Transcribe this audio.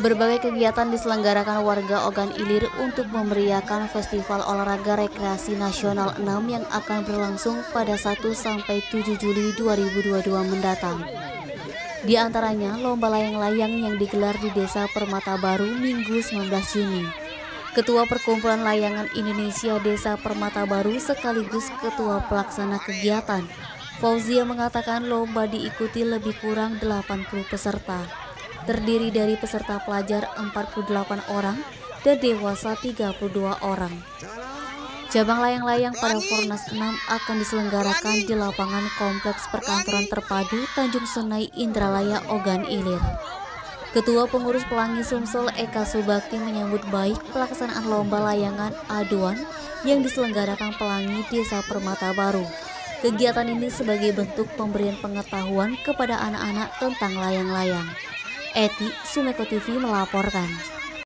Berbagai kegiatan diselenggarakan warga Ogan Ilir untuk memeriahkan Festival Olahraga Rekreasi Nasional 6 yang akan berlangsung pada 1 sampai 7 Juli 2022 mendatang. Di antaranya lomba layang-layang yang digelar di Desa Permata Baru Minggu 19 Juni. Ketua Perkumpulan Layangan Indonesia Desa Permata Baru sekaligus Ketua Pelaksana Kegiatan, Fauzia mengatakan lomba diikuti lebih kurang 80 peserta. Terdiri dari peserta pelajar 48 orang dan dewasa 32 orang. Cabang layang-layang pada Fornas 6 akan diselenggarakan di lapangan Kompleks Perkantoran Terpadu Tanjung Senai Indralaya Ogan Ilir. Ketua Pengurus Pelangi Sumsel Eka Subakti menyambut baik pelaksanaan lomba layangan aduan yang diselenggarakan Pelangi Desa Permata Baru. Kegiatan ini sebagai bentuk pemberian pengetahuan kepada anak-anak tentang layang-layang. Eti, Sumeko TV melaporkan.